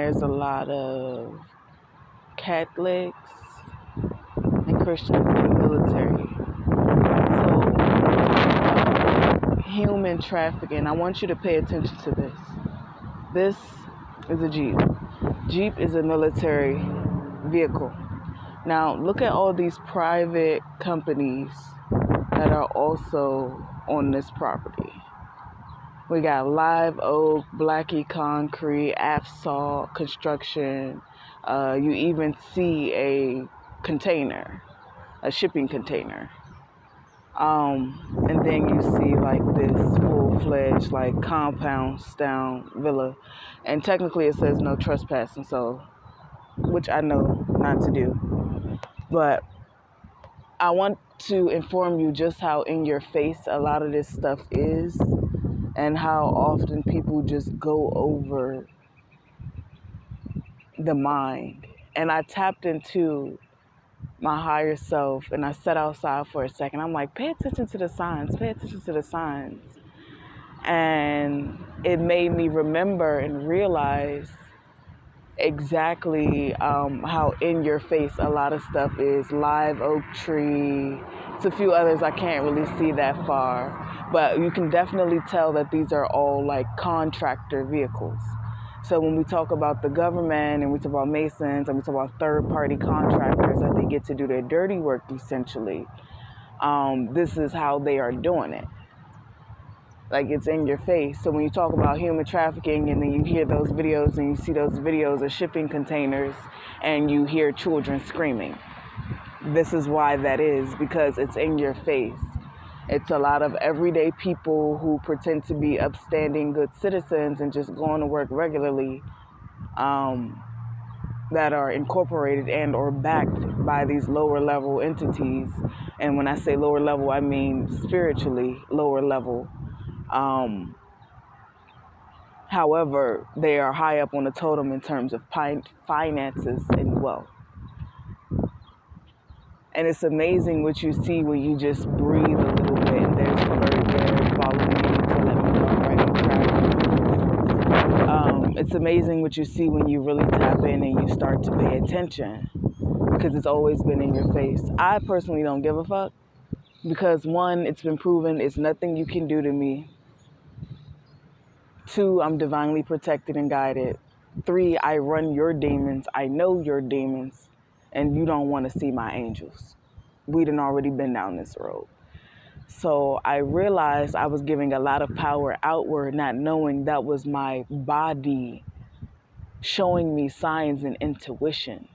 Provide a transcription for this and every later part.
there's a lot of Catholics and Christians in the military. So, human trafficking, I want you to pay attention to this. This is a Jeep. Jeep is a military vehicle. Now, look at all these private companies that are also on this property. We got Live Oak, Blackie Concrete, Asphalt Construction. You even see a container, a shipping container. And then you see like this full-fledged like compound style villa. And technically it says no trespassing, so, which I know not to do. But I want to inform you just how in your face a lot of this stuff is, and how often people just go over the mind. And I tapped into my higher self and I sat outside for a second. I'm like, pay attention to the signs, pay attention to the signs. And it made me remember and realize exactly how in your face a lot of stuff is. Live Oak Tree. It's a few others I can't really see that far. But you can definitely tell that these are all like contractor vehicles. So when we talk about the government and we talk about masons and we talk about third-party contractors that they get to do their dirty work essentially, this is how they are doing it. Like, it's in your face. So when you talk about human trafficking and then you hear those videos and you see those videos of shipping containers and you hear children screaming, this is why that is, because it's in your face. It's a lot of everyday people who pretend to be upstanding good citizens and just going to work regularly, that are incorporated and or backed by these lower level entities. And when I say lower level, I mean spiritually lower level. However, they are high up on the totem in terms of finances and wealth. And it's amazing what you see when you just breathe a little bit. And there's the bird there following me to let me know I'm right on track. It's amazing what you see when you really tap in and you start to pay attention, because it's always been in your face. I personally don't give a fuck, because one, it's been proven it's nothing you can do to me. 2, I'm divinely protected and guided. 3, I run your demons. I know your demons. And you don't want to see my angels. We done already been down this road. So I realized I was giving a lot of power outward, not knowing that was my body showing me signs and intuition.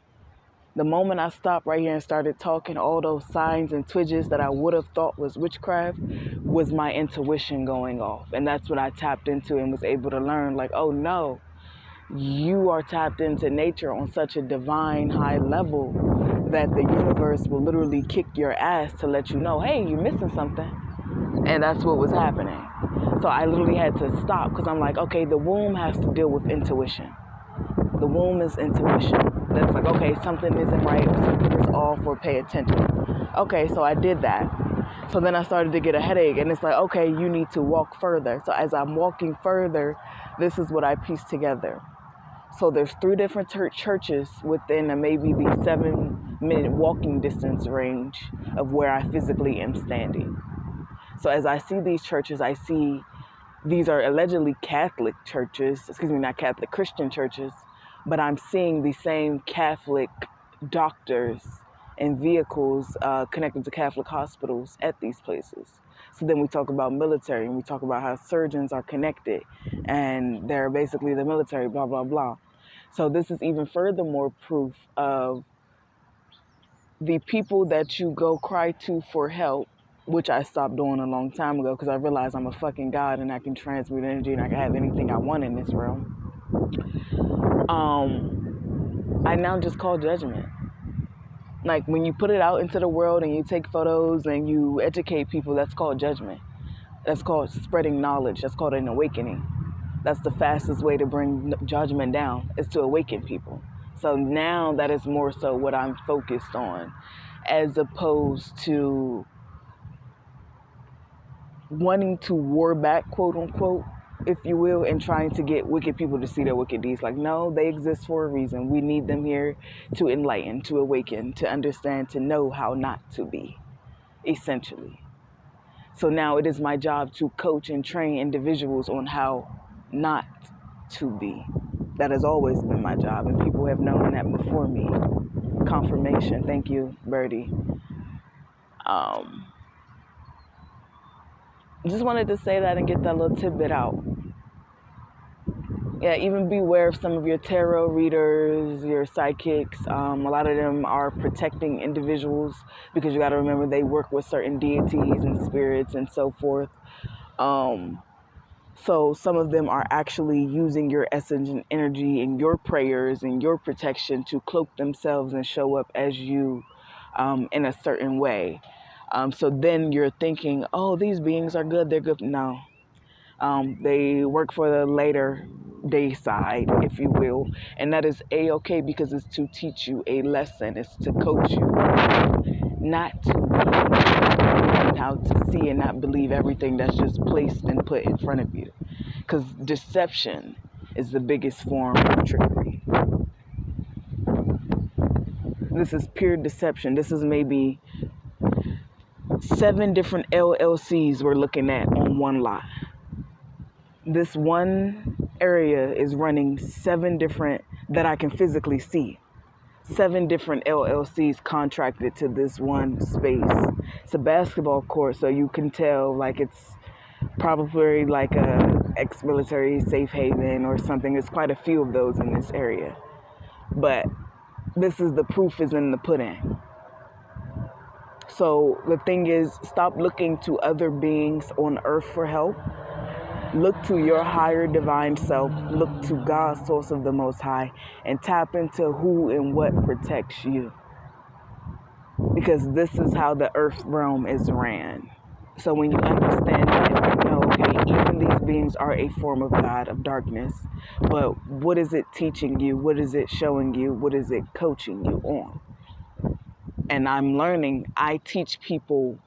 The moment I stopped right here and started talking, all those signs and twitches that I would have thought was witchcraft was my intuition going off. And that's what I tapped into and was able to learn, like, oh no, you are tapped into nature on such a divine high level that the universe will literally kick your ass to let you know, hey, you're missing something. And that's what was happening. So I literally had to stop, because I'm like, okay, the womb has to deal with intuition. The womb is intuition. That's like, okay, something isn't right or something is off, or pay attention. Okay, so I did that. So then I started to get a headache, and it's like, okay, you need to walk further. So as I'm walking further, this is what I pieced together. So there's 3 different churches within maybe the 7-minute walking distance range of where I physically am standing. So as I see these churches, I see these are allegedly Catholic churches, not Catholic, Christian churches, but I'm seeing the same Catholic doctors and vehicles connected to Catholic hospitals at these places. So then we talk about military, and we talk about how surgeons are connected and they're basically the military, blah, blah, blah. So this is even furthermore proof of the people that you go cry to for help, which I stopped doing a long time ago, because I realized I'm a fucking God and I can transmute energy and I can have anything I want in this realm. I now just call judgment. Like, when you put it out into the world and you take photos and you educate people, that's called judgment. That's called spreading knowledge. That's called an awakening. That's the fastest way to bring judgment down, is to awaken people. So now that is more so what I'm focused on, as opposed to wanting to war back, quote unquote, if you will, in trying to get wicked people to see their wicked deeds. Like, no, they exist for a reason. We need them here to enlighten, to awaken, to understand, to know how not to be, essentially. So now it is my job to coach and train individuals on how not to be. That has always been my job, and people have known that before me. Confirmation. Thank you, Birdie. Just wanted to say that and get that little tidbit out. Yeah, even beware of some of your tarot readers, your psychics. A lot of them are protecting individuals because you got to remember they work with certain deities and spirits and so forth. So some of them are actually using your essence and energy and your prayers and your protection to cloak themselves and show up as you in a certain way. So then you're thinking, oh, these beings are good. They're good. No. They work for the later day side, if you will. And that is A-okay because it's to teach you a lesson. It's to coach you not to be, how to see and not believe everything that's just placed and put in front of you. Because deception is the biggest form of trickery. This is pure deception. This is maybe 7 different LLCs we're looking at on one lot. This one area is running 7 different, that I can physically see, 7 different LLCs contracted to this one space. It's a basketball court, so you can tell like it's probably like a ex-military safe haven or something. There's quite a few of those in this area. But this is the proof is in the pudding. So the thing is, stop looking to other beings on earth for help. Look to your higher divine self. Look to God, source of the Most High, and tap into who and what protects you. Because this is how the earth realm is ran. So when you understand that, you know, okay, even these beings are a form of God, of darkness. But what is it teaching you? What is it showing you? What is it coaching you on? And I'm learning, I teach people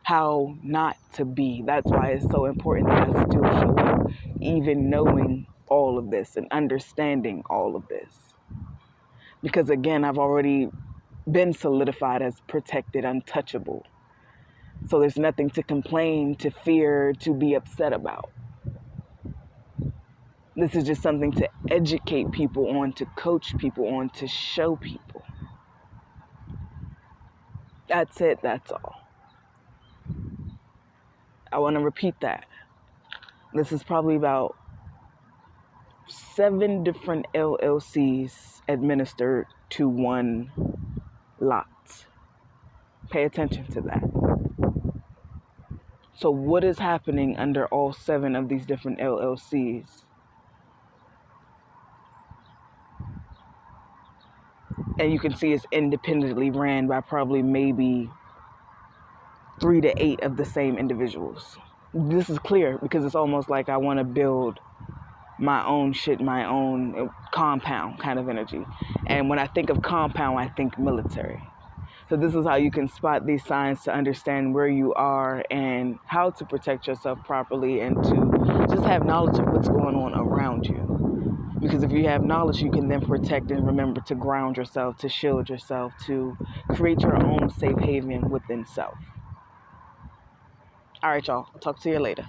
how not to be. That's why it's so important that I still show up, even knowing all of this and understanding all of this. Because again, I've already been solidified as protected, untouchable. So there's nothing to complain, to fear, to be upset about. This is just something to educate people on, to coach people on, to show people. That's it, that's all. I want to repeat that. This is probably about 7 different LLCs administered to one lot. Pay attention to that. So what is happening under all 7 of these different LLCs? And you can see it's independently ran by probably maybe 3 to 8 of the same individuals. This is clear because it's almost like I want to build my own shit, my own compound kind of energy. And when I think of compound, I think military. So this is how you can spot these signs to understand where you are and how to protect yourself properly and to just have knowledge of what's going on around you. Because if you have knowledge, you can then protect and remember to ground yourself, to shield yourself, to create your own safe haven within self. All right, y'all. I'll talk to you later.